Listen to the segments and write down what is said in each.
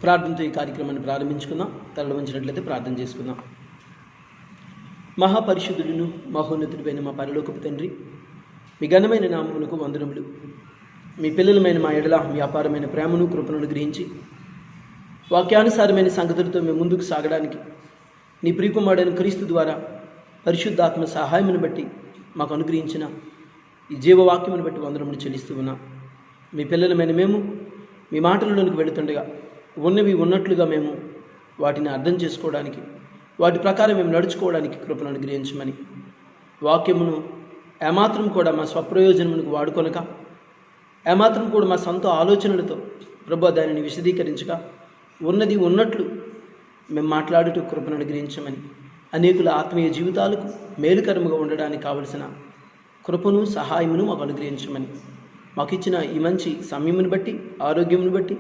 ప్రార్థనతో ఈ కార్యక్రమాన్ని ప్రారంభించుకుందాం. తరలి ఉంచినట్లయితే ప్రార్థన చేసుకుందాం. మహాపరిశుద్ధుడును మహోన్నతుడిపైన మా పరలోకపు తండ్రి, మీ ఘనమైన నామమునకు వందనములు. మీ పిల్లలమైన మా ఎడల మీ అపారమైన ప్రేమను కృపను గ్రహించి వాక్యానుసారమైన సంగతులతో మేము ముందుకు సాగడానికి నీ ప్రియకుమారుడైన క్రీస్తు ద్వారా పరిశుద్ధాత్మ సహాయమును బట్టి మాకు అనుగ్రహించిన ఈ జీవవాక్యమును బట్టి వందనములు చెల్లిస్తూ ఉన్నాం. మీ పిల్లలమైన మేము మీ మాటలలోనికి వెళుతుండగా ఉన్నవి ఉన్నట్లుగా మేము వాటిని అర్థం చేసుకోవడానికి, వాటి ప్రకారం మేము నడుచుకోవడానికి కృపను అనుగ్రహించమని, వాక్యమును ఏమాత్రం కూడా మా స్వప్రయోజనమునకు వాడుకొనక, ఏమాత్రం కూడా మా సొంత ఆలోచనలతో ప్రభు దానిని విశదీకరించక, ఉన్నది ఉన్నట్లు మేము మాట్లాడుతూ కృపను అనుగ్రహించమని, అనేకుల ఆత్మీయ జీవితాలకు మేలుకరముగా ఉండడానికి కావలసిన కృపను సహాయమును మాకు అనుగ్రహించమని, మాకు ఇచ్చిన ఈ మంచి సమయమును బట్టి, ఆరోగ్యమును బట్టి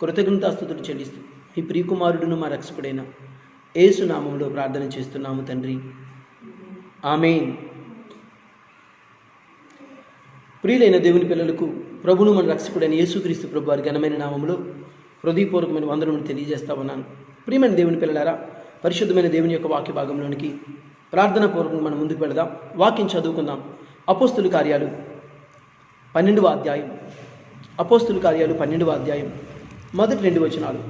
కృతజ్ఞతాస్తుతులు చెల్లిస్తూ మీ ప్రియకుమారుడును మా రక్షకుడైన యేసు నామములో ప్రార్థన చేస్తున్నాము తండ్రి, ఆమేన్. ప్రియులైన దేవుని పిల్లలకు ప్రభును మన రక్షకుడైన యేసుక్రీస్తు ప్రభు వారి ఘనమైన నామములో హృదయపూర్వకమైన వందనములు తెలియజేస్తా ఉన్నాను. ప్రియమైన దేవుని పిల్లలారా, పరిశుద్ధమైన దేవుని యొక్క వాక్య భాగంలోనికి ప్రార్థనాపూర్వకంగా మనం ముందుకు వెళదాం. వాక్యం చదువుకుందాం. అపోస్తుల కార్యాలు 12వ అధ్యాయం. అపోస్తుల కార్యాలు 12వ అధ్యాయం మొదటి 2 వచనాలు.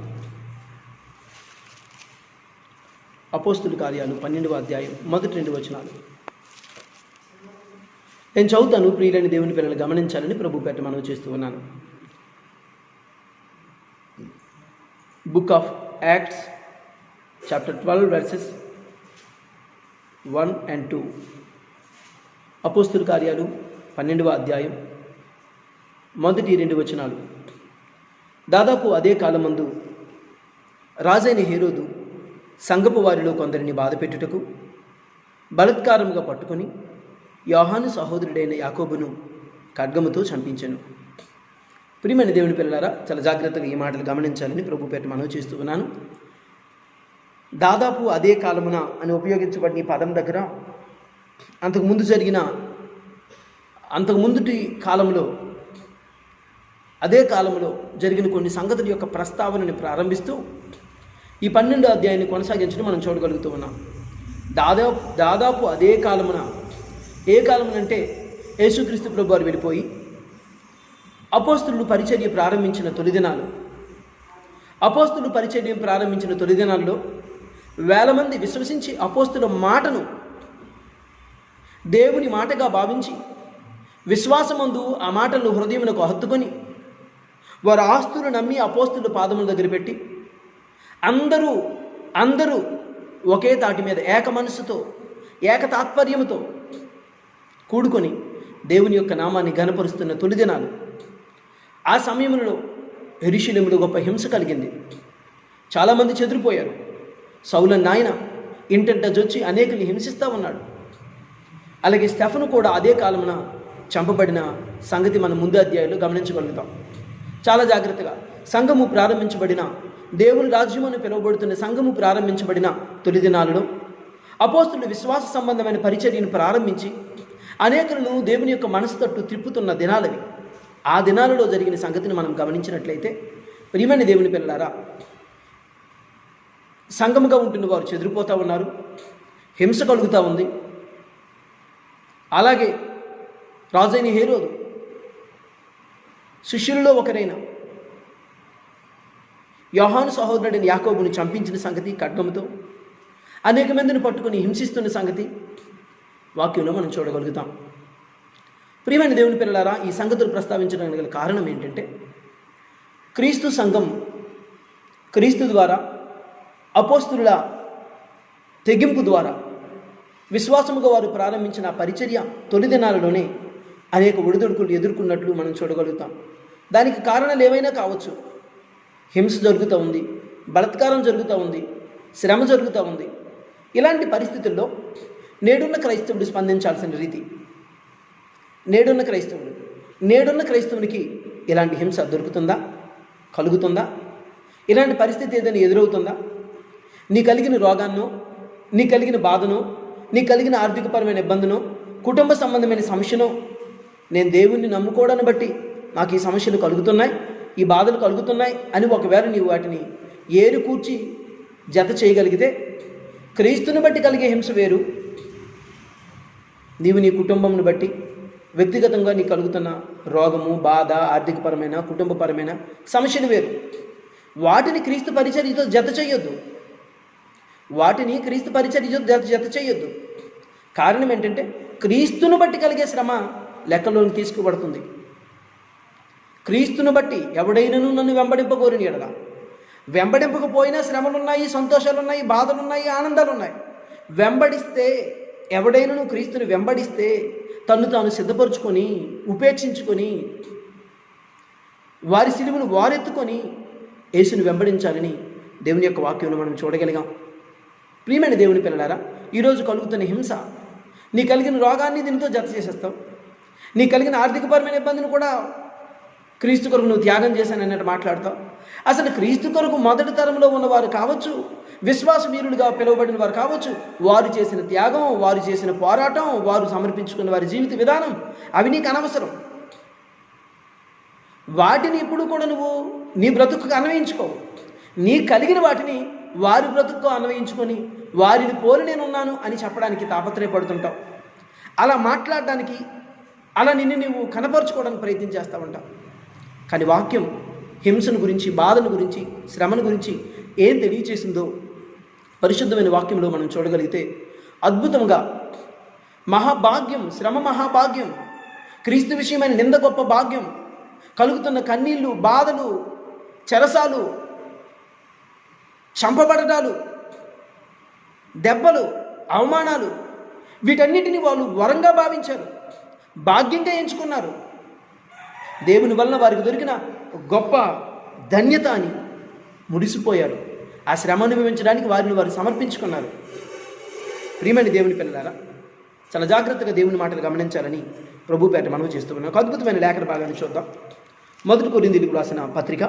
అపోస్తుల కార్యాలు 12వ అధ్యాయం మొదటి 2 వచనాలు నేను చదువుతాను. ప్రియులైన దేవుని పిల్లలు గమనించాలని ప్రభు పేట మనవి చేస్తూ ఉన్నాను. Book of acts chapter 12 verses 1 and 2. అపోస్తుల కార్యాలు 12వ అధ్యాయం మొదటి 2 వచనాలు. దాదాపు అదే కాలమందు రాజైన హేరోదు సంఘపు వారిలో కొందరిని బాధపెట్టుటకు బలత్కారముగా పట్టుకొని యోహాను సహోదరుడైన యాకోబును ఖడ్గముతో చంపించెను. ప్రియమైన దేవుని పిల్లలారా, చాలా జాగ్రత్తగా ఈ మాటలు గమనించాలని ప్రభు పేట మనవి చేస్తూ ఉన్నాను. దాదాపు అదే కాలమున అని ఉపయోగించబడిన ఈ పదం దగ్గర అంతకుముందుటి కాలంలో, అదే కాలంలో జరిగిన కొన్ని సంగతుల యొక్క ప్రస్తావనని ప్రారంభిస్తూ ఈ 12వ అధ్యాయాన్ని కొనసాగించడం మనం చూడగలుగుతూ ఉన్నాం. దాదాపు అదే కాలమున, ఏ కాలమునంటే యేసుక్రీస్తు ప్రభు వారు వెళ్ళిపోయి అపోస్తులు పరిచర్య ప్రారంభించిన తొలి దినాలు. అపోస్తులు పరిచర్య ప్రారంభించిన తొలి దినాల్లో వేల మంది విశ్వసించి అపోస్తుల మాటను దేవుని మాటగా భావించి విశ్వాసమందు ఆ మాటలను హృదయమునకు హత్తుకొని వారు ఆస్తులు నమ్మి అపోస్తుల పాదముల దగ్గర పెట్టి అందరూ ఒకే తాటి మీద ఏక మనస్సుతో, ఏక తాత్పర్యముతో కూడుకొని దేవుని యొక్క నామాన్ని ఘనపరుస్తున్న తొలి దినాలు. ఆ సమయంలో యెరూషలేములో గొప్ప హింస కలిగింది. చాలామంది చెదిరిపోయారు. సౌలు నాయన ఇంటంట జొచ్చి అనేకుల్ని హింసిస్తూ ఉన్నాడు. అలాగే స్టెఫను కూడా అదే కాలమున చంపబడిన సంగతి మనం ముందు అధ్యాయంలో గమనించగలుగుతాం. చాలా జాగ్రత్తగా సంఘము ప్రారంభించబడిన, దేవుని రాజ్యం అని పిలువబడుతున్న సంఘము ప్రారంభించబడిన తొలి దినాలలో అపోస్తులు విశ్వాస సంబంధమైన పరిచర్యను ప్రారంభించి అనేకులను దేవుని యొక్క మనసు తట్టు త్రిప్పుతున్న దినాలవి. ఆ దినాలలో జరిగిన సంగతిని మనం గమనించినట్లయితే, ప్రియమైన దేవుని పిల్లలారా, సంఘముగా ఉంటున్న వారు చెదిరిపోతూ ఉన్నారు, హింస కలుగుతూ ఉంది. అలాగే రాజైన హేరోదు శిష్యులలో ఒకరైన యోహాను సహోదరుడైన యాకోబుని చంపించిన సంగతి, ఖడ్గముతో అనేక మందిని పట్టుకుని హింసిస్తున్న సంగతి వాక్యంలో మనం చూడగలుగుతాం. ప్రియమైన దేవుని పిల్లలారా, ఈ సంగతులు ప్రస్తావించడానికి గల కారణం ఏంటంటే, క్రీస్తు సంఘం క్రీస్తు ద్వారా, అపోస్తుల తెగింపు ద్వారా విశ్వాసముగా వారు ప్రారంభించిన పరిచర్య తొలి దినాలలోనే అనేక ఒడిదుడుకులు ఎదుర్కొన్నట్లు మనం చూడగలుగుతాం. దానికి కారణాలు ఏవైనా కావచ్చు. హింస జరుగుతూ ఉంది, బలాత్కారం జరుగుతూ ఉంది, శ్రమ జరుగుతూ ఉంది. ఇలాంటి పరిస్థితుల్లో నేడున్న క్రైస్తవుడు స్పందించాల్సిన రీతి, నేడున్న క్రైస్తవునికి ఇలాంటి హింస దొరుకుతుందా, కలుగుతుందా? ఇలాంటి పరిస్థితి ఏదైనా ఎదురవుతుందా? నీ కలిగిన రోగాన్నో, నీ కలిగిన బాధనో, నీ కలిగిన ఆర్థికపరమైన ఇబ్బందినో, కుటుంబ సంబంధమైన సమస్యనో, నేను దేవుణ్ణి నమ్ముకోవడాన్ని బట్టి నాకు ఈ సమస్యలు కలుగుతున్నాయి, ఈ బాధలు కలుగుతున్నాయి అని ఒకవేళ నీవు వాటిని ఏరు కూర్చి జత చేయగలిగితే క్రీస్తుని బట్టి కలిగే హింస వేరు, నీవు నీ కుటుంబంను బట్టి వ్యక్తిగతంగా నీకు కలుగుతున్న రోగము, బాధ, ఆర్థికపరమైన, కుటుంబపరమైన సమస్యలు వేరు. వాటిని క్రీస్తు పరిచర్యతో జత చేయొద్దు. వాటిని క్రీస్తు పరిచర్యతో జత చేయొద్దు. కారణం ఏంటంటే క్రీస్తును బట్టి కలిగే శ్రమ లెక్కలోకి తీసుకుపడుతుంది. క్రీస్తును బట్టి ఎవడైనను నన్ను వెంబడింపకోరిని ఎడల, వెంబడింపకపోయినా శ్రమలున్నాయి, సంతోషాలున్నాయి, బాధలున్నాయి, ఆనందాలున్నాయి. వెంబడిస్తే, ఎవడైనను క్రీస్తుని వెంబడిస్తే తన్ను తాను సిద్ధపరుచుకొని, ఉపేక్షించుకొని, వారి సిలువను వారెత్తుకొని యేసుని వెంబడించాలని దేవుని యొక్క వాక్యంలో మనం చూడగలిగాం. ప్రియమైన దేవుని పిల్లలారా, ఈరోజు కలుగుతున్న హింస, నీ కలిగిన రోగాన్ని దీనితో జత చేసేస్తావు. నీ కలిగిన ఆర్థికపరమైన ఇబ్బందిని కూడా క్రీస్తు కొరకు నువ్వు త్యాగం చేశాను అన్నట్టు మాట్లాడతావు. అసలు క్రీస్తు కొరకు మొదటి తరంలో ఉన్నవారు కావచ్చు, విశ్వాస వీరులుగా పిలువబడిన వారు కావచ్చు, వారు చేసిన త్యాగం, వారు చేసిన పోరాటం, వారు సమర్పించుకున్న వారి జీవిత విధానం అవి నీకు అనవసరం. వాటిని ఇప్పుడు కూడా నువ్వు నీ బ్రతుకుకు అన్వయించుకోవు. నీ కలిగిన వాటిని వారి బ్రతుకు అన్వయించుకొని వారిని పోలి నేనున్నాను అని చెప్పడానికి తాపత్రయపడుతుంటావు. అలా మాట్లాడడానికి, అలా నిన్ను నువ్వు కనపరుచుకోవడానికి ప్రయత్నం చేస్తూ ఉంటావు. కానీ వాక్యం హింసను గురించి, బాధను గురించి, శ్రమను గురించి ఏం తెలియచేసిందో పరిశుద్ధమైన వాక్యంలో మనం చూడగలిగితే అద్భుతంగా, మహాభాగ్యం, శ్రమ మహాభాగ్యం, క్రీస్తు విషయమైన నింద గొప్ప భాగ్యం, కలుగుతున్న కన్నీళ్ళు, బాధలు, చెరసాలు, చంపబడటాలు, దెబ్బలు, అవమానాలు, వీటన్నిటిని వాళ్ళు వరంగా భావించారు, భాగ్యంగా ఎంచుకున్నారు. దేవుని వలన వారికి దొరికిన గొప్ప ధన్యత అని ముడిసిపోయారు. ఆ శ్రమ అనుభవించడానికి వారిని వారు సమర్పించుకున్నారు. ప్రియమైన దేవుని పిల్లలారా, చాలా జాగ్రత్తగా దేవుని మాటలు గమనించాలని ప్రభు పేట మనవి చేస్తూ ఉన్నాం. ఒక అద్భుతమైన లేఖన భాగాన్ని చూద్దాం. 1 కొరింథీయులకు రాసిన పత్రిక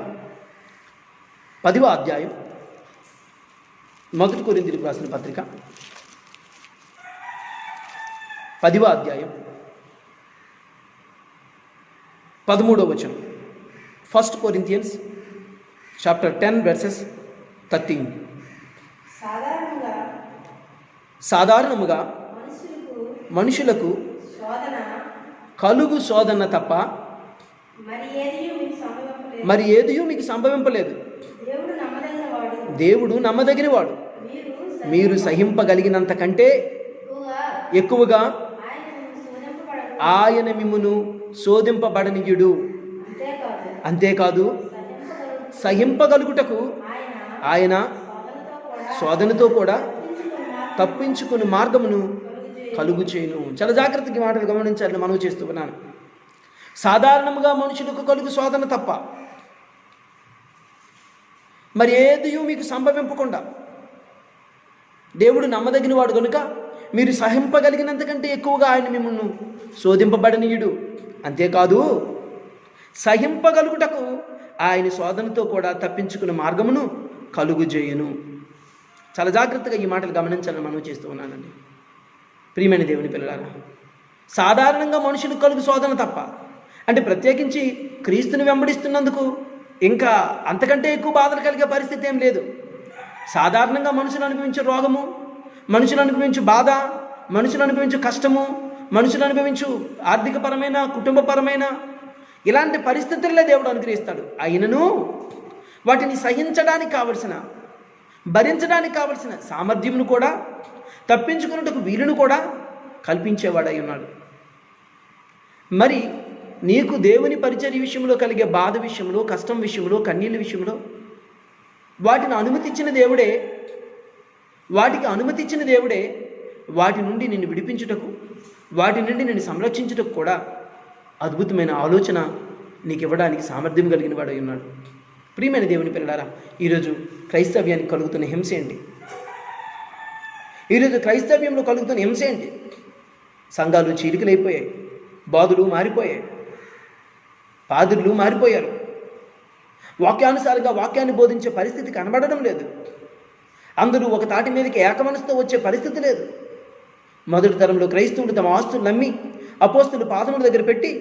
10వ అధ్యాయం, 1 కొరింథీయులకు రాసిన పత్రిక 10వ అధ్యాయం 13వ వచనం. 1 Corinthians chapter 10 verses 13. సాధారణముగా మనుషులకు కలుగు శోధన తప్ప మరి ఏదియూ మీకు సంభవింపలేదు. దేవుడు నమ్మదగినవాడు. మీరు సహింపగలిగినంత కంటే ఎక్కువగా ఆయన మిమ్మును శోధింపబడనీయుడు. అంతేకాదు, సహింపగలుగుటకు ఆయన శోధనతో కూడా తప్పించుకుని మార్గమును కలుగు చేయును. చాలా జాగ్రత్తగా మాటలు గమనించాలని మనవి చేస్తూ ఉన్నాను. సాధారణంగా మనుషులకు కలుగు శోధన తప్ప మరి ఏదియూ మీకు సంభవింపకుండా దేవుడు నమ్మదగిన వాడు కనుక మీరు సహింపగలిగినంతకంటే ఎక్కువగా ఆయన మిమ్మల్ని శోధింపబడనీయుడు. అంతేకాదు, సహింపగలుగుటకు ఆయన శోధనతో కూడా తప్పించుకునే మార్గమును కలుగు చేయును. చాలా జాగ్రత్తగా ఈ మాటలు గమనించాలని మనం చేస్తూ ఉన్నానండి. ప్రియమైన దేవుని పిల్లలారా, సాధారణంగా మనుషులకు కలుగు శోధన తప్ప అంటే ప్రత్యేకించి క్రీస్తుని వెంబడిస్తున్నందుకు ఇంకా అంతకంటే ఎక్కువ బాధలు కలిగే పరిస్థితి ఏం లేదు. సాధారణంగా మనుషులు అనుభవించే రోగము, మనుషులు అనుభవించు బాధ, మనుషులు అనుభవించు కష్టము, మనుషులు అనుభవించు ఆర్థికపరమైన, కుటుంబపరమైన ఇలాంటి పరిస్థితులే దేవుడు అనుగ్రహిస్తాడు. అయినను వాటిని సహించడానికి కావలసిన, భరించడానికి కావలసిన సామర్థ్యమును కూడా, తప్పించుకున్నట్టుకు వీలును కూడా కల్పించేవాడై ఉన్నాడు. మరి నీకు దేవుని పరిచర్య విషయంలో కలిగే బాధ విషయంలో, కష్టం విషయంలో, కన్నీళ్ళ విషయంలో వాటిని అనుమతించిన దేవుడే, వాటికి అనుమతించిన దేవుడే వాటి నుండి నిన్ను విడిపించుటకు, వాటి నుండి నిన్ను సంరక్షించుటకు కూడా అద్భుతమైన ఆలోచన నీకు ఇవ్వడానికి సామర్థ్యం కలిగిన వాడై ఉన్నాడు. ప్రియమైన దేవుని పిల్లలారా, ఈరోజు క్రైస్తవ్యానికి కలుగుతున్న హింస ఏంటి? ఈరోజు క్రైస్తవ్యంలో కలుగుతున్న హింస ఏంటి? సంఘాలు చీలికలైపోయాయి, బాధులు మారిపోయాయి, పాదులు మారిపోయారు, వాక్యానుసారంగా వాక్యాన్ని బోధించే పరిస్థితి కనబడడం లేదు. అందరూ ఒక తాటి మీదకి ఏకమనసుతో వచ్చే పరిస్థితి లేదు. మొదటి తరంలో క్రైస్తవులు తమ ఆస్తులు నమ్మి అపోస్తులు పాదముల దగ్గర పెట్టి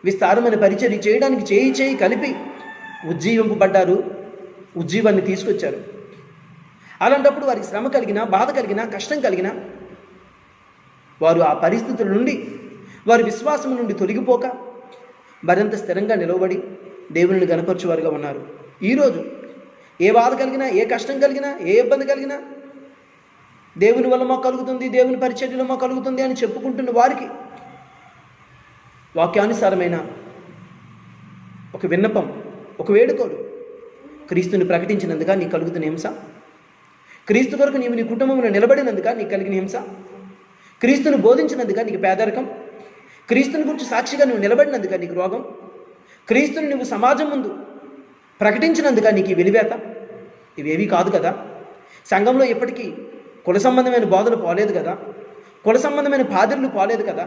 విస్తారమైన పరిచర్య చేయడానికి చేయి కలిపి ఉజ్జీవింపబడ్డారు. ఉజ్జీవాన్ని తీసుకొచ్చారు. అలాంటప్పుడు వారికి శ్రమ కలిగినా, బాధ కలిగినా, కష్టం కలిగినా వారు ఆ పరిస్థితుల నుండి, వారి విశ్వాసం నుండి తొలగిపోక మరింత స్థిరంగా నిలవబడి దేవుని గణపరచువారుగా ఉన్నారు. ఈరోజు ఏ బాధ కలిగినా, ఏ కష్టం కలిగినా, ఏ ఇబ్బంది కలిగినా దేవుని వల్ల మాకు కలుగుతుంది, దేవుని పరిచర్యలో మాకు కలుగుతుంది అని చెప్పుకుంటున్న వారికి వాక్యానుసారమైన ఒక విన్నపం, ఒక వేడుకోలు, క్రీస్తుని ప్రకటించినందుక నీకు కలుగుతున్న హింస, క్రీస్తు కొరకు నీవు నీ కుటుంబంలో నిలబడినందుక నీకు కలిగిన హింస, క్రీస్తుని బోధించినందుక నీకు పేదరికం, క్రీస్తుని గురించి సాక్షిగా నువ్వు నిలబడినందుక నీకు రోగం, క్రీస్తుని నువ్వు సమాజం ముందు ప్రకటించినందుక నీకు వెలివేత, ఇవేవి కాదు కదా. సంఘంలో ఎప్పటికీ కుల సంబంధమైన బోధలు పోలేదు కదా, కుల సంబంధమైన పాదిరులు పోలేదు కదా.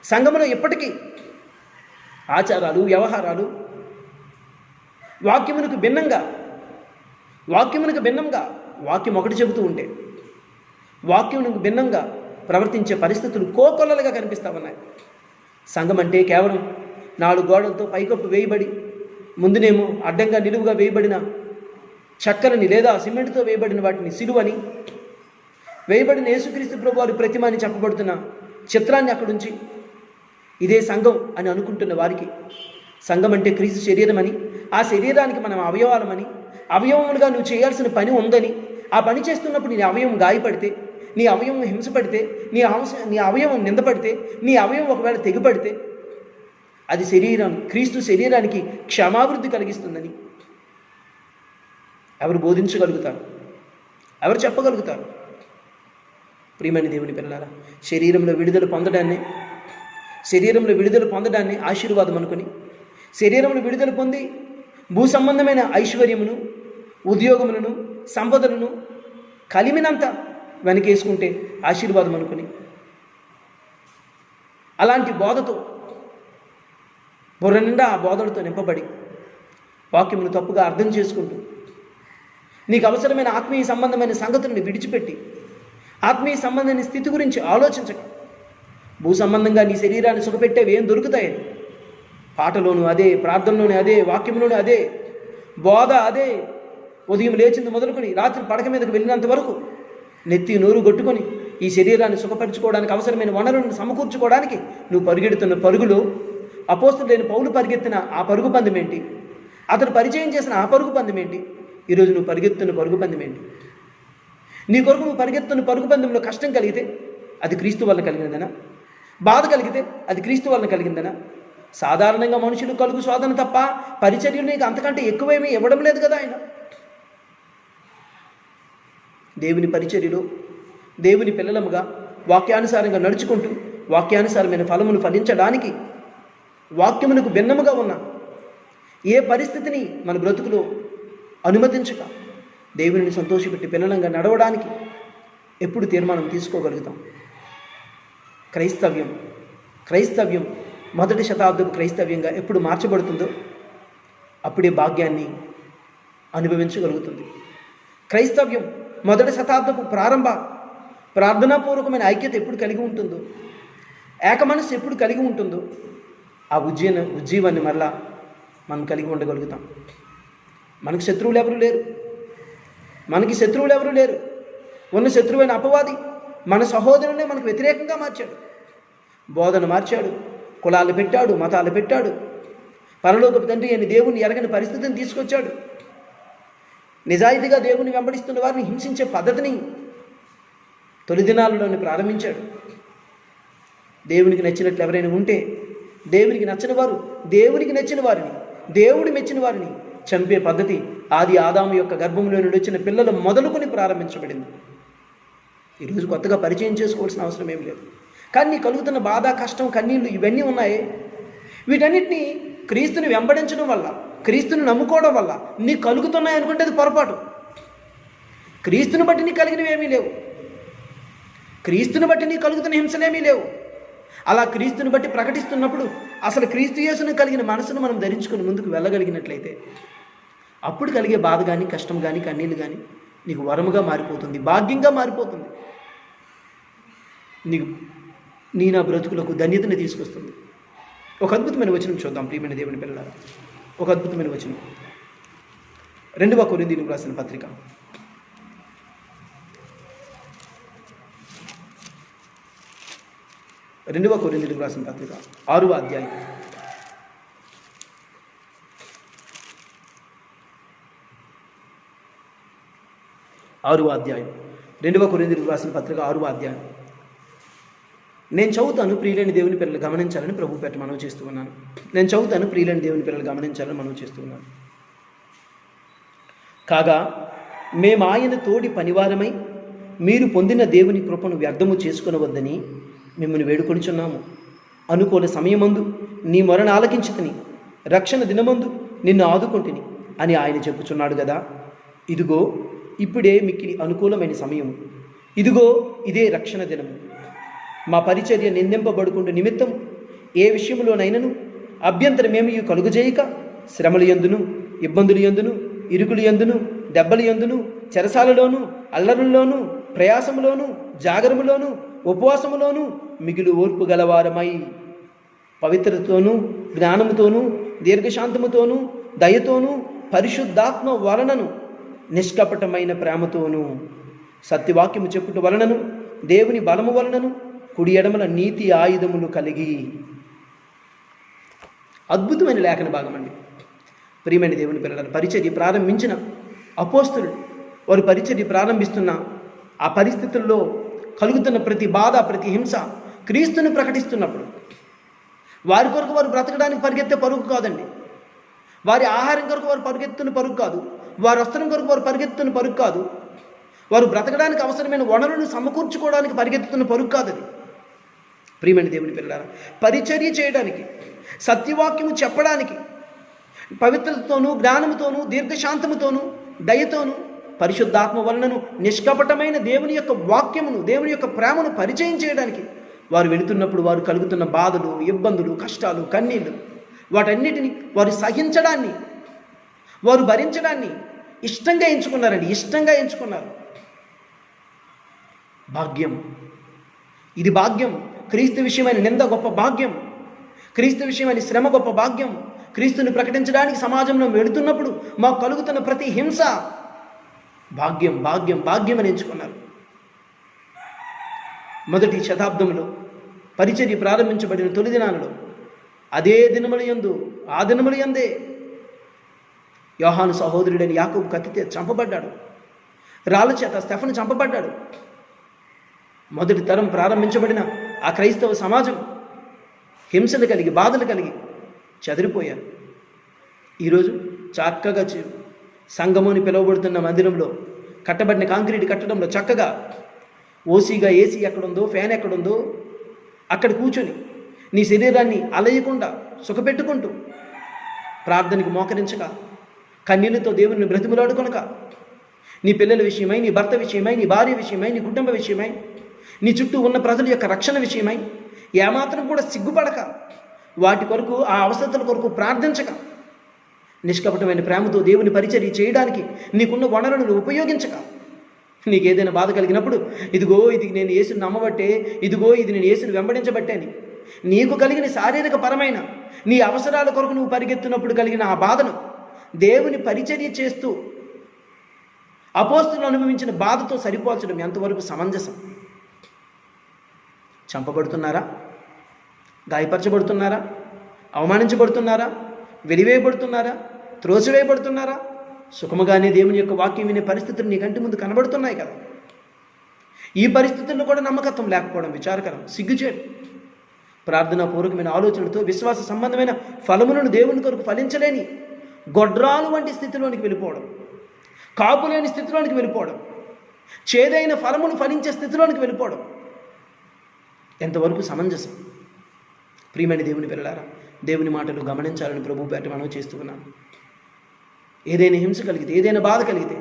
సంఘంలో ఎప్పటికీ ఆచారాలు, వ్యవహారాలు వాక్యమునకు భిన్నంగా వాక్యం ఒకటి చెబుతూ ఉంటే వాక్యమునకు భిన్నంగా ప్రవర్తించే పరిస్థితులు కోకొల్లలుగా కనిపిస్తూ ఉన్నాయి. సంఘం అంటే కేవలం 4 గోడలతో పైకప్పు వేయబడి, ముందునేమో అడ్డంగా నిలువుగా వేయబడిన చక్కలని లేదా సిమెంట్తో వేయబడిన వాటిని సిలువని, వేయబడిన యేసుక్రీస్తు ప్రభువారి ప్రతిమ అని చెప్పబడుతున్న చిత్రాన్ని అక్కడుంచి ఇదే సంఘం అని అనుకుంటున్న వారికి సంఘం అంటే క్రీస్తు శరీరం అని, ఆ శరీరానికి మనం అవయవాలమని, అవయవములుగా నువ్వు చేయాల్సిన పని ఉందని, ఆ పని చేస్తున్నప్పుడు నీ అవయవం గాయపడితే, నీ అవయవం హింసపడితే, నీ అవయవం నిందపడితే, నీ అవయవం ఒకవేళ తెగిపడితే అది క్రీస్తు శరీరానికి క్షమాభివృద్ధి కలిగిస్తుందని ఎవరు బోధించగలుగుతారు? ఎవరు చెప్పగలుగుతారు? ప్రియమైన దేవుని పిల్లలారా, శరీరంలో విడుదల పొందడాన్ని ఆశీర్వాదం అనుకుని, శరీరంలో విడుదల పొంది భూ సంబంధమైన ఐశ్వర్యమును, ఉద్యోగములను, సంపదలను కలిమినంత వెనకేసుకుంటే ఆశీర్వాదం అనుకుని, అలాంటి బోధతో బుర్ర నిండా ఆ బోధలతో నింపబడి వాక్యమును తప్పుగా అర్థం చేసుకుంటూ నీకు అవసరమైన ఆత్మీయ సంబంధమైన సంగతులను విడిచిపెట్టి ఆత్మీయ సంబంధమైన స్థితి గురించి ఆలోచించక భూ సంబంధంగా నీ శరీరాన్ని సుఖపెట్టేవి ఏం దొరుకుతాయని పాటలోను అదే, ప్రార్థనలోనే అదే, వాక్యంలోనే అదే, బోధ అదే, ఉదయం లేచింది మొదలుకొని రాత్రి పడక మీదకు వెళ్ళినంత వరకు నెత్తి నోరు కొట్టుకొని ఈ శరీరాన్ని సుఖపరచుకోవడానికి అవసరమైన వనరులను సమకూర్చుకోవడానికి నువ్వు పరిగెడుతున్న పరుగులో అపోస్తలుడైన పౌలు పరిగెత్తిన ఆ పరుగు పందెం ఏంటి? అతను పరిచయం చేసిన ఆ పరుగు పందెం ఏంటి? ఈరోజు నువ్వు పరిగెత్తున్న పరుగు పందెం ఏంటి? నీ కొరకు నువ్వు పరిగెత్తున్న పరుగు పందెంలో కష్టం కలిగితే అది క్రీస్తు వల్ల కలిగినదనా? బాధ కలిగితే అది క్రీస్తు వల్ల కలిగిందనా? సాధారణంగా మనుషులు కలుగు శోధన తప్ప పరిచర్యలు నీకు అంతకంటే ఎక్కువేమీ ఇవ్వడం లేదు కదా ఆయన. దేవుని పరిచర్యలో దేవుని పిల్లలముగా వాక్యానుసారంగా నడుచుకుంటూ వాక్యానుసారమైన ఫలమును ఫలించడానికి వాక్యమునకు భిన్నముగా ఉన్న ఏ పరిస్థితిని మన బ్రతుకులో అనుమతించక దేవుని సంతోషపెట్టి పిల్లలంగా నడవడానికి ఎప్పుడు తీర్మానం తీసుకోగలుగుతాం? క్రైస్తవ్యం మొదటి శతాబ్దపు క్రైస్తవ్యంగా ఎప్పుడు మార్చబడుతుందో అప్పుడే భాగ్యాన్ని అనుభవించగలుగుతుంది. క్రైస్తవ్యం మొదటి శతాబ్దపు ప్రార్థనాపూర్వకమైన ఐక్యత ఎప్పుడు కలిగి ఉంటుందో, ఏక మనస్సు ఎప్పుడు కలిగి ఉంటుందో ఆ ఉజ్జీవాన్ని మరలా మనం కలిగి ఉండగలుగుతాం. మనకి శత్రువులు ఎవరు లేరు. ఉన్న శత్రువైన అపవాది మన సహోదరునే మనకు వ్యతిరేకంగా మార్చాడు. బోధన మార్చాడు, కులాలు పెట్టాడు, మతాలు పెట్టాడు, పరలోకపు తండ్రి అని దేవుని ఎరగని పరిస్థితిని తీసుకొచ్చాడు. నిజాయితీగా దేవుని వెంబడిస్తున్న వారిని హింసించే పద్ధతిని తొలి దినాలలోనే ప్రారంభించాడు. దేవునికి నచ్చినట్లు ఎవరైనా ఉంటే దేవునికి నచ్చిన వారు, దేవునికి నచ్చిన వారిని, దేవుడు మెచ్చిన వారిని చంపే పద్ధతి ఆది ఆదాము యొక్క గర్భంలో నుండి వచ్చిన పిల్లలు మొదలుకొని ప్రారంభించబడింది. ఈరోజు కొత్తగా పరిచయం చేసుకోవాల్సిన అవసరం ఏం లేదు. కానీ నీ కలుగుతున్న బాధ, కష్టం, కన్నీళ్ళు ఇవన్నీ ఉన్నాయే, వీటన్నిటినీ క్రీస్తుని వెంబడించడం వల్ల, క్రీస్తుని నమ్ముకోవడం వల్ల నీకు కలుగుతున్నాయి అనుకుంటే అది పొరపాటు. క్రీస్తుని బట్టి నీకు కలిగినవి ఏమీ లేవు. క్రీస్తుని బట్టి నీకు కలుగుతున్న హింసలేమీ లేవు. అలా క్రీస్తుని బట్టి ప్రకటిస్తున్నప్పుడు అసలు క్రీస్తు యేసును కలిగిన మనసును మనం ధరించుకుని ముందుకు వెళ్ళగలిగినట్లయితే అప్పుడు కలిగే బాధ కానీ, కష్టం కానీ, కన్నీళ్ళు కానీ నీకు వరముగా మారిపోతుంది, భాగ్యంగా మారిపోతుంది. నా బ్రతుకులకు ధన్యతని తీసుకొస్తుంది. ఒక అద్భుతమైన వచనం చూద్దాం ప్రియమైన దేవుని పిల్లలారా. ఒక అద్భుతమైన వచనం రెండవ కొరింథీయులకు రాసిన పత్రిక 2వ కొరింథీయులకు రాసిన పత్రిక 6వ అధ్యాయం 6వ అధ్యాయం 2వ కొరింథీయులకు రాసిన పత్రిక 6వ అధ్యాయం. నేను చదువుతాను, ప్రియులైన దేవుని పిల్లలు గమనించాలని ప్రభు పేట మనవి చేస్తూ ఉన్నాను. నేను చదువుతాను, ప్రియులైన దేవుని పిల్లలు గమనించాలని మనవి చేస్తూ ఉన్నాను. కాగా మేము ఆయన తోడి పనివారమై మీరు పొందిన దేవుని కృపను వ్యర్థము చేసుకొనవద్దని మిమ్మల్ని వేడుకొనిచున్నాము. అనుకూల సమయమందు నీ మొరను ఆలకించితిని, రక్షణ దినమందు నిన్ను ఆదుకొంటిని అని ఆయన చెప్పుచున్నాడు కదా. ఇదిగో ఇప్పుడే మిక్కిలి అనుకూలమైన సమయము, ఇదిగో ఇదే రక్షణ దినము. మా పరిచర్య నిందింపబడుకుంటూ నిమిత్తం ఏ విషయంలోనైనను అభ్యంతరమేమీ కలుగజేయక శ్రమలు యందును, ఇబ్బందులు యందును, ఇరుకులు యందును, దెబ్బలు యందును, చెరసాలలోను, అల్లరుల్లోనూ, ప్రయాసములోను, జాగరములోను, ఉపవాసములోను మిగిలి ఓర్పు గలవారమై పవిత్రతతోనూ, జ్ఞానముతోనూ, దీర్ఘశాంతముతోనూ, దయతోనూ, పరిశుద్ధాత్మ వలనను, నిష్కపటమైన ప్రేమతోనూ, సత్యవాక్యము చెప్పుట వలనను, దేవుని బలము వలనను, కుడి ఎడమల నీతి ఆయుధములు కలిగి. అద్భుతమైన లేఖన భాగం అండి. ప్రియమైన దేవుని పిల్లల పరిచర్య ప్రారంభించిన అపోస్తలుడు వారు పరిచర్య ప్రారంభిస్తున్న ఆ పరిస్థితుల్లో కలుగుతున్న ప్రతి బాధ, ప్రతి హింస క్రీస్తుని ప్రకటిస్తున్నప్పుడు వారి కొరకు వారు బ్రతకడానికి పరిగెత్తే పరుగు కాదండి. వారి ఆహారం కొరకు వారు పరిగెత్తున్న పరుగు కాదు. వారి వస్త్రం కొరకు వారు పరిగెత్తున్న పరుగు కాదు. వారు బ్రతకడానికి అవసరమైన వనరులను సమకూర్చుకోవడానికి పరిగెత్తుతున్న పరుగు కాదు అది. ప్రియమైన దేవుని పిల్లలారా, పరిచర్య చేయడానికి, సత్యవాక్యము చెప్పడానికి, పవిత్రతతోనూ, జ్ఞానముతోనూ, దీర్ఘశాంతముతోనూ, దయతోనూ, పరిశుద్ధాత్మ వలనను, నిష్కపటమైన దేవుని యొక్క వాక్యమును, దేవుని యొక్క ప్రేమను పరిచయం చేయడానికి వారు వెళుతున్నప్పుడు వారు కలుగుతున్న బాధలు, ఇబ్బందులు, కష్టాలు, కన్నీళ్ళు, వాటన్నిటిని వారు సహించడాన్ని, వారు భరించడాన్ని ఇష్టంగా ఎంచుకున్నారండి. ఇష్టంగా ఎంచుకున్నారు. భాగ్యం, ఇది భాగ్యం. క్రీస్తు విషయమైన నింద గొప్ప భాగ్యం, క్రీస్తు విషయమైన శ్రమ గొప్ప భాగ్యం. క్రీస్తుని ప్రకటించడానికి సమాజంలో వెళుతున్నప్పుడు మాకు కలుగుతున్న ప్రతి హింస భాగ్యం, భాగ్యం, భాగ్యం అని ఎంచుకున్నారు. మొదటి శతాబ్దంలో పరిచర్య ప్రారంభించబడిన తొలి దినాలలో అదే దినముల యందు, ఆ దినముల యందే యోహాను సహోదరుడైన యాకోబు కత్తితో చంపబడ్డాడు. రాళ్ళ చేత స్టెఫను చంపబడ్డాడు. మొదటి తరం ప్రారంభించబడిన ఆ క్రైస్తవ సమాజం హింసలు కలిగి, బాధలు కలిగి చెదిరిపోయారు. ఈరోజు చక్కగా సంఘముని పిలువబడుతున్న మందిరంలో, కట్టబడిన కాంక్రీట్ కట్టడంలో చక్కగా ఓసీగా ఏసీ ఎక్కడుందో, ఫ్యాన్ ఎక్కడుందో అక్కడ కూర్చొని నీ శరీరాన్ని అలయకుండా సుఖపెట్టుకుంటూ, ప్రార్థనకు మోకరించక, కన్నీళ్లతో దేవుని బ్రతిమలాడుకొనక, నీ పిల్లల విషయమై, నీ భర్త విషయమై, నీ భార్య విషయమై, నీ కుటుంబ విషయమై, నీ చుట్టూ ఉన్న ప్రజల యొక్క రక్షణ విషయమై ఏమాత్రం కూడా సిగ్గుపడక, వాటి కొరకు, ఆ అవసరతల కొరకు ప్రార్థించక, నిష్కపటమైన ప్రేమతో దేవుని పరిచర్య చేయడానికి నీకున్న వనరులను ఉపయోగించక, నీకు ఏదైనా బాధ కలిగినప్పుడు ఇదిగో ఇది నేను యేసుని నమ్మబట్టే, ఇదిగో ఇది నేను యేసుని వెంబడించబట్టే అని నీకు కలిగిన శారీరక పరమైన నీ అవసరాల కొరకు నువ్వు పరిగెత్తున్నప్పుడు కలిగిన ఆ బాధను దేవుని పరిచర్య చేస్తూ అపోస్తులు అనుభవించిన బాధతో సరిపోల్చడం ఎంతవరకు సమంజసం? చంపబడుతున్నారా? గాయపరచబడుతున్నారా? అవమానించబడుతున్నారా? వెలివేయబడుతున్నారా? త్రోసివేయబడుతున్నారా? సుఖముగానే దేవుని యొక్క వాక్యం వినే పరిస్థితులు నీ కంటి ముందు కనబడుతున్నాయి కదా. ఈ పరిస్థితుల్లో కూడా నమ్మకత్వం లేకపోవడం విచారకరం, సిగ్గుచేటు. ప్రార్థనాపూర్వకమైన ఆలోచనలతో విశ్వాస సంబంధమైన ఫలములను దేవుని కొరకు ఫలించలేని గొడ్రాలు వంటి స్థితిలోనికి వెళ్ళిపోవడం, కాపులేని స్థితిలోనికి వెళ్ళిపోవడం, చేదైన ఫలమును ఫలించే స్థితిలోనికి వెళ్ళిపోవడం ఎంతవరకు సమంజసం? ప్రియమైన దేవుని పిల్లలారా, దేవుని మాటలు గమనించాలని ప్రభు పేట మనం చేస్తూ ఉన్నాం. ఏదైనా హింస కలిగితే, ఏదైనా బాధ కలిగితే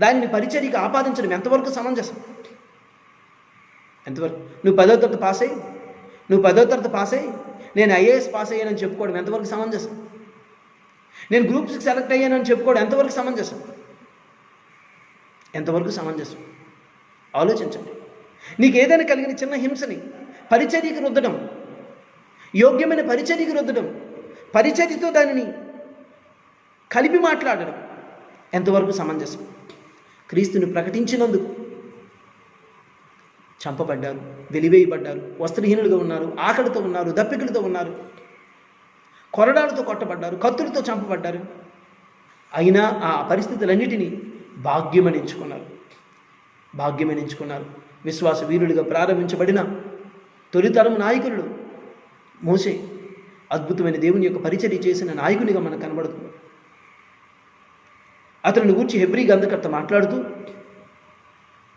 దానిని పరిచర్యకి ఆపాదించడం ఎంతవరకు సమంజసం? ఎంతవరకు? నువ్వు 10వ తరగతి పాస్ అయ్యి, నువ్వు 10వ తరగతి పాస్ అయ్యి నేను ఐఏఎస్ పాస్ అయ్యానని చెప్పుకోవడం ఎంతవరకు సమంజసం? నేను గ్రూప్ 6 సెలెక్ట్ అయ్యానని చెప్పుకోవడం ఎంతవరకు సమంజసం? ఎంతవరకు సమంజసం? ఆలోచించండి. నీకు ఏదైనా కలిగిన చిన్న హింసని పరిచర్యకి రుద్దడం, యోగ్యమైన పరిచర్యకి రుద్దడం, పరిచర్యతో దానిని కలిపి మాట్లాడడం ఎంతవరకు సమంజసం? క్రీస్తుని ప్రకటించినందుకు చంపబడ్డారు, వెలివేయబడ్డారు, వస్త్రహీనులుగా ఉన్నారు, ఆకలితో ఉన్నారు, దప్పికలతో ఉన్నారు, కొరడాలతో కొట్టబడ్డారు, కత్తులతో చంపబడ్డారు. అయినా ఆ పరిస్థితులన్నిటినీ భాగ్యమని ఎంచుకున్నారు. విశ్వాస వీరులుగా ప్రారంభించబడిన తొలితరం నాయకులు మోసే అద్భుతమైన దేవుని యొక్క పరిచర్య చేసిన నాయకునిగా మనకు కనబడుతుంది. అతనిని గూర్చి హెబ్రీ గ్రంథకర్త మాట్లాడుతూ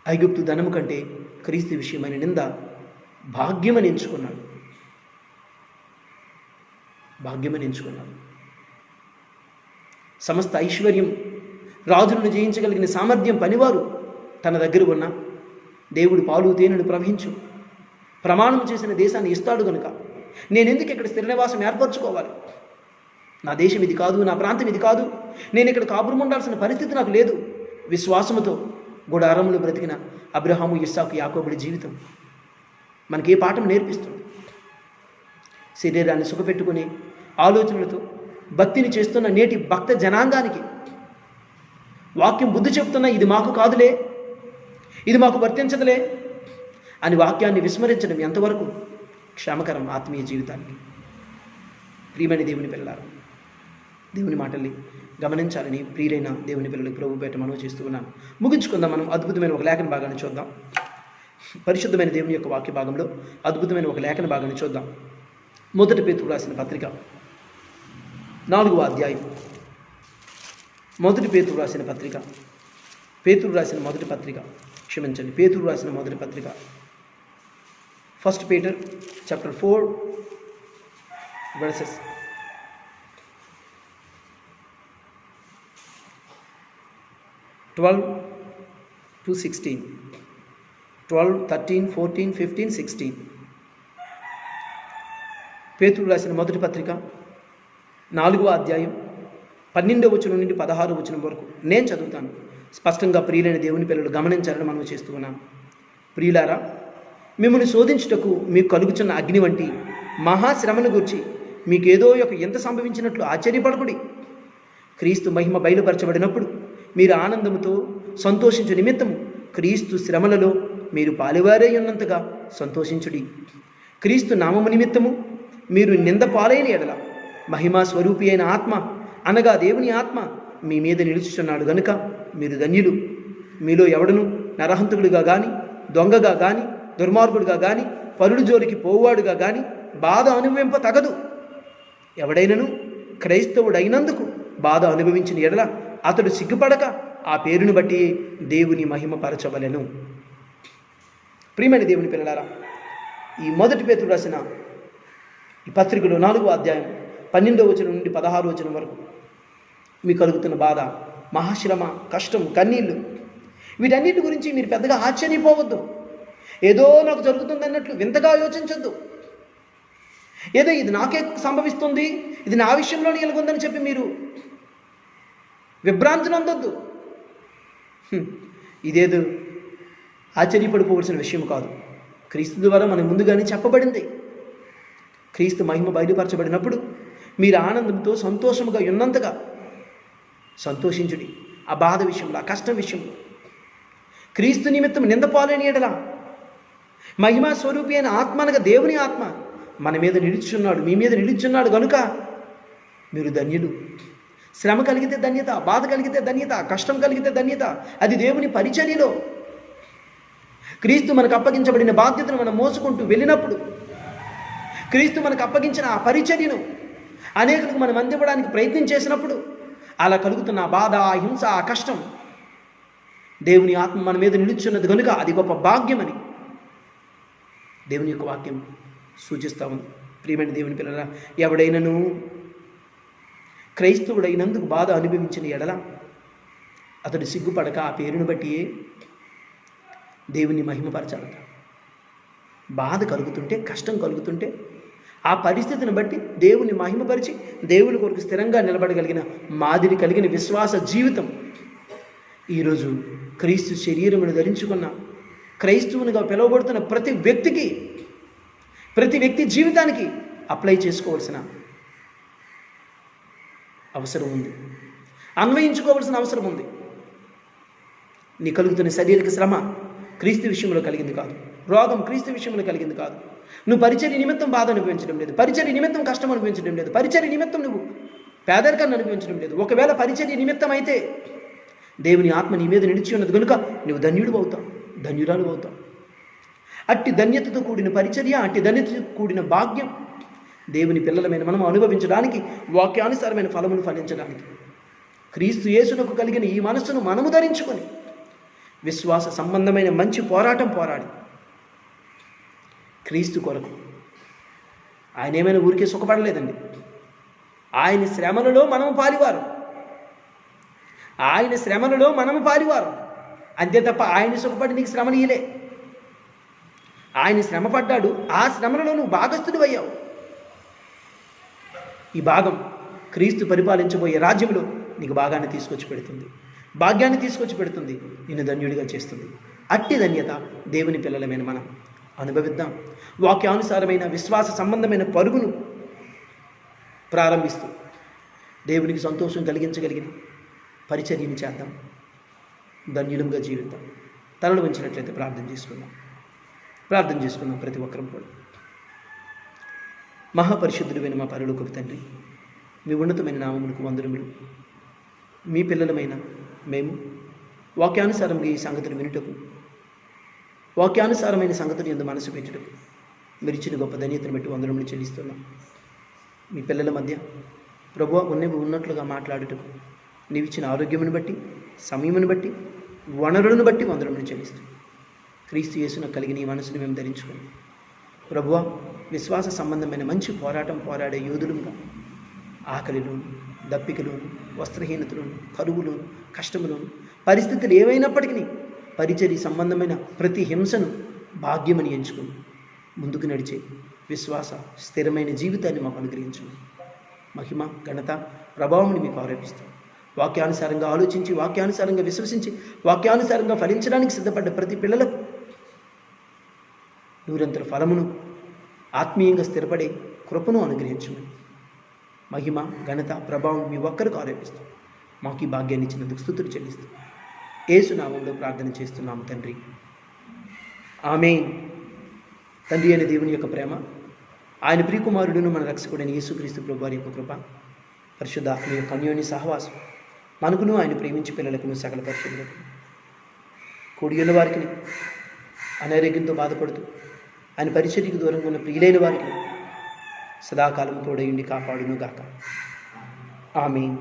ఐగుప్తు ధనము కంటే క్రీస్తు విషయమైన నింద భాగ్యమని ఎంచుకున్నాడు. సమస్త ఐశ్వర్యం, రాజులను జయించగలిగిన సామర్థ్యం, పనివారు తన దగ్గర ఉన్న దేవుడు పాలు తేనెను ప్రవహించు ప్రమాణం చేసిన దేశాన్ని ఇస్తాడు కనుక నేనెందుకు ఇక్కడ స్థిర నివాసం ఏర్పరచుకోవాలి? నా దేశం ఇది కాదు, నా ప్రాంతం ఇది కాదు, నేను ఇక్కడ కాపురం ఉండాల్సిన పరిస్థితి నాకు లేదు. విశ్వాసముతో గుడారములు బ్రతికిన అబ్రహాము, ఇస్సాకు, యాకోబుడి జీవితం మనకి ఏ పాఠం నేర్పిస్తుంది? శరీరాన్ని సుఖపెట్టుకునే ఆలోచనలతో భక్తిని చేస్తున్న నేటి భక్త జనాంగానికి వాక్యం బుద్ధి చెప్తున్నా ఇది మాకు కాదులే, ఇది మాకు వర్తించదులే అని వాక్యాన్ని విస్మరించడం ఎంతవరకు క్షేమకరం ఆత్మీయ జీవితానికి? ప్రియమైన దేవుని పిల్లలారా, దేవుని మాటల్ని గమనించాలని ప్రియులైన దేవుని పిల్లలకు ప్రభుపేట మనవి చేస్తూ ఉన్నాను. ముగించుకుందాం. మనం అద్భుతమైన ఒక లేఖన భాగాన్ని చూద్దాం. పరిశుద్ధమైన దేవుని యొక్క వాక్య భాగంలో అద్భుతమైన ఒక లేఖన భాగాన్ని చూద్దాం. మొదటి పేతురు రాసిన పత్రిక 4వ అధ్యాయం. పేతురు రాసిన మొదటి పత్రిక 1 Peter chapter 4 verses 12 to 16, 12, 13, 14, 15, 16. పేతురు రాసిన మొదటి పత్రిక 4వ అధ్యాయం 12వ వచనం నుండి 16వ వచనం వరకు నేను చదువుతాను. స్పష్టంగా ప్రియులైన దేవుని పిల్లలు గమనించాలని మనం చేస్తూ ఉన్నాం. ప్రియులారా, మిమ్మల్ని శోధించుటకు మీకు కలుగుచున్న అగ్ని వంటి మహాశ్రమను గురించి మీకేదో ఒక ఎంత సంభవించినట్లు ఆశ్చర్యపడకుడి. క్రీస్తు మహిమ బయలుపరచబడినప్పుడు మీరు ఆనందముతో సంతోషించు నిమిత్తము క్రీస్తు శ్రమలలో మీరు పాలువారై ఉన్నంతగా సంతోషించుడి. క్రీస్తు నామము నిమిత్తము మీరు నింద పాలైన ఎడల మహిమా స్వరూపి అయిన ఆత్మ అనగా దేవుని ఆత్మ మీ మీద నిలుచుచున్నాడు గనుక మీరు ధన్యులు. మీలో ఎవడను నరహంతకుడిగా కానీ, దొంగగా కానీ, దుర్మార్గుడిగా కానీ, పరుడు జోలికి పోవాడుగా కానీ బాధ అనుభవింప తగదు. ఎవడైనను క్రైస్తవుడైనందుకు బాధ అనుభవించిన ఎడల అతడు సిగ్గుపడక ఆ పేరును బట్టి దేవుని మహిమపరచవలెను. ప్రియమైన దేవుని పిల్లలారా, ఈ మొదటి పేతురు రాసిన ఈ పత్రికలో 4వ అధ్యాయం 12వ వచనం నుండి 16వ వచనం వరకు మీకు కలుగుతున్న బాధ, మహాశ్రమ, కష్టం, కన్నీళ్ళు, వీటన్నిటి గురించి మీరు పెద్దగా ఆశ్చర్యపోవద్దు. ఏదో నాకు జరుగుతుంది అన్నట్లు వింతగా యోచించొద్దు. ఏదో ఇది నాకే సంభవిస్తుంది, ఇది నా విషయంలోనే ఎలుగుందని చెప్పి మీరు విభ్రాంతి నొందొద్దు. ఇదేదో ఆశ్చర్యపడిపోవలసిన విషయం కాదు. క్రీస్తు ద్వారా మనకు ముందుగానే చెప్పబడింది. క్రీస్తు మహిమ బయలుపరచబడినప్పుడు మీరు ఆనందంతో సంతోషముగా ఉన్నంతగా సంతోషించుడి. ఆ బాధ విషయంలో, ఆ కష్టం విషయంలో క్రీస్తు నిమిత్తం నిందపాలేని ఎడల మహిమా స్వరూపి అయిన ఆత్మ అనగా దేవుని ఆత్మ మన మీద నిలుచున్నాడు, మీ మీద నిలుచున్నాడు కనుక మీరు ధన్యులు. శ్రమ కలిగితే ధన్యత, బాధ కలిగితే ధన్యత, కష్టం కలిగితే ధన్యత. అది దేవుని పరిచర్యలో క్రీస్తు మనకు అప్పగించబడిన బాధ్యతను మనం మోసుకుంటూ వెళ్ళినప్పుడు, క్రీస్తు మనకు అప్పగించిన ఆ పరిచర్యను అనేకులకు మనం అందివ్వడానికి ప్రయత్నం చేసినప్పుడు అలా కలుగుతున్న ఆ బాధ, ఆ హింస, ఆ కష్టం దేవుని ఆత్మ మన మీద నిలుచున్నది కనుక అది గొప్ప భాగ్యమని దేవుని యొక్క వాక్యం సూచిస్తూ ఉంది. ప్రియమైన దేవుని పిల్లల, ఎవడైనను క్రైస్తవుడైనందుకు బాధ అనుభవించిన ఎడల అతడు సిగ్గుపడక ఆ పేరును బట్టి దేవుని మహిమపరచాలట. బాధ కలుగుతుంటే, కష్టం కలుగుతుంటే ఆ పరిస్థితిని బట్టి దేవుని మహిమపరిచి దేవుని కొరకు స్థిరంగా నిలబడగలిగిన మాదిరి కలిగిన విశ్వాస జీవితం ఈరోజు క్రీస్తు శరీరమును ధరించుకున్న క్రైస్తవునిగా పిలువబడుతున్న ప్రతి వ్యక్తి జీవితానికి అప్లై చేసుకోవాల్సిన అవసరం ఉంది. అన్వయించుకోవాల్సిన అవసరం ఉంది. నీ కలుగుతున్న శారీరక శ్రమ క్రీస్తు విషయంలో కలిగింది కాదు, రోగం క్రీస్తు విషయంలో కలిగింది కాదు. నువ్వు పరిచర్య నిమిత్తం బాధ అనుభవించడం లేదు, పరిచర్య నిమిత్తం కష్టం అనుభవించడం లేదు, పరిచర్య నిమిత్తం నువ్వు పేదరికాన్ని అనుభవించడం లేదు. ఒకవేళ పరిచర్య నిమిత్తం అయితే దేవుని ఆత్మ నీ మీద నిలిచి ఉన్నది కనుక నువ్వు ధన్యుడు అవుతావు, ధన్యురాలు అవుతావు. అట్టి ధన్యతతో కూడిన పరిచర్య, అట్టి ధన్యతతో కూడిన భాగ్యం దేవుని పిల్లలమైన మనం అనుభవించడానికి, వాక్యానుసారమైన ఫలమును ఫలించడానికి క్రీస్తు యేసునకు కలిగిన ఈ మనస్సును మనము ధరించుకొని విశ్వాస సంబంధమైన మంచి పోరాటం పోరాడి క్రీస్తు కొరకు. ఆయన ఏమైనా ఊరికే సుఖపడలేదండి. ఆయన శ్రమలలో మనము పాలివారు, ఆయన శ్రమలలో మనము పాలివారు. అంతే తప్ప ఆయన సుఖపడి నీకు శ్రమనీయలే. ఆయన శ్రమ పడ్డాడు, ఆ శ్రమలలో నువ్వు భాగస్థుడు అయ్యావు. ఈ భాగం క్రీస్తు పరిపాలించబోయే రాజ్యంలో నీకు భాగాన్ని తీసుకొచ్చి పెడుతుంది, భాగ్యాన్ని తీసుకొచ్చి పెడుతుంది, నిన్ను ధన్యుడిగా చేస్తుంది. అట్టి ధన్యత దేవుని పిల్లలమైన మనం అనుభవిద్దాం. వాక్యానుసారమైన విశ్వాస సంబంధమైన పరుగును ప్రారంభిస్తూ దేవునికి సంతోషం కలిగించగలిగిన పరిచర్యను చేద్దాం, ధన్యులంగా జీవిద్దాం. తలలు వంచినట్లయితే ప్రార్థన చేసుకుందాం ప్రతి ఒక్కరం కూడా. మహాపరిశుద్ధుడైన మా పరలోకపు తండ్రి, మీ ఉన్నతమైన నామములకు వందనములు. మీ పిల్లలమైన మేము వాక్యానుసారంగా ఈ సంగతిని వినుటకు, వాక్యానుసారమైన సంగతిని యందు మనసు పెట్టుటకు మీరు ఇచ్చిన గొప్ప ధన్యతను బట్టి వందనములు చెల్లిస్తున్నాం. మీ పిల్లల మధ్య ప్రభువా ఉన్నట్లుగా మాట్లాడుటకు నీవిచ్చిన ఆరోగ్యమును బట్టి, సమయమును బట్టి, వనరులను బట్టి వందనములు చెల్లిస్తాం. క్రీస్తు యేసునకు కలిగిన ఈ మనసును మేము ధరించుకుని ప్రభువా విశ్వాస సంబంధమైన మంచి పోరాటం పోరాడే యోధులుగా ఆకలిలోను, దప్పికలోను, వస్త్రహీనతలోను, కరువులోను, కష్టములోను, పరిస్థితులు ఏవైనప్పటికీ పరిచర్య సంబంధమైన ప్రతి హింసను భాగ్యమని ఎంచుకుని ముందుకు నడిచే విశ్వాస స్థిరమైన జీవితాన్ని మాకు అనుగ్రహించండి. మహిమ, ఘనత, ప్రభావం మీకు ఆరోపిస్తాం. వాక్యానుసారంగా ఆలోచించి, వాక్యానుసారంగా విశ్వసించి, వాక్యానుసారంగా ఫలించడానికి సిద్ధపడ్డ ప్రతి పిల్లలకు నూరంతర ఫలమును, ఆత్మీయంగా స్థిరపడే కృపను అనుగ్రహించమని మహిమ, ఘనత, ప్రభావం మీ ఒక్కరికి ఆరోపిస్తాం. మాకు ఈ భాగ్యాన్ని ఇచ్చినందుకు స్తుతులు చెల్లిస్తాం. యేసు నామములో ప్రార్థన చేస్తున్నాము తండ్రి, ఆమేన్. తండ్రి అయిన దేవుని యొక్క ప్రేమ, ఆయన ప్రియకుమారుడును మన రక్షకుడైన యేసుక్రీస్తు ప్రభువారి యొక్క కృప, పరిశుద్ధాత్మ యొక్క అన్యోన్య సహవాసం మనకును, ఆయన ప్రేమించి పిల్లలకును, సకల పరిశుద్ధులకు కూడియున్న వారికి, అనారోగ్యంతో బాధపడుతూ ఆయన పరిచర్యకు దూరంగా ఉన్న ప్రియులైన వారికి సదాకాలం తోడయుండి కాపాడును గాక. ఆమేన్.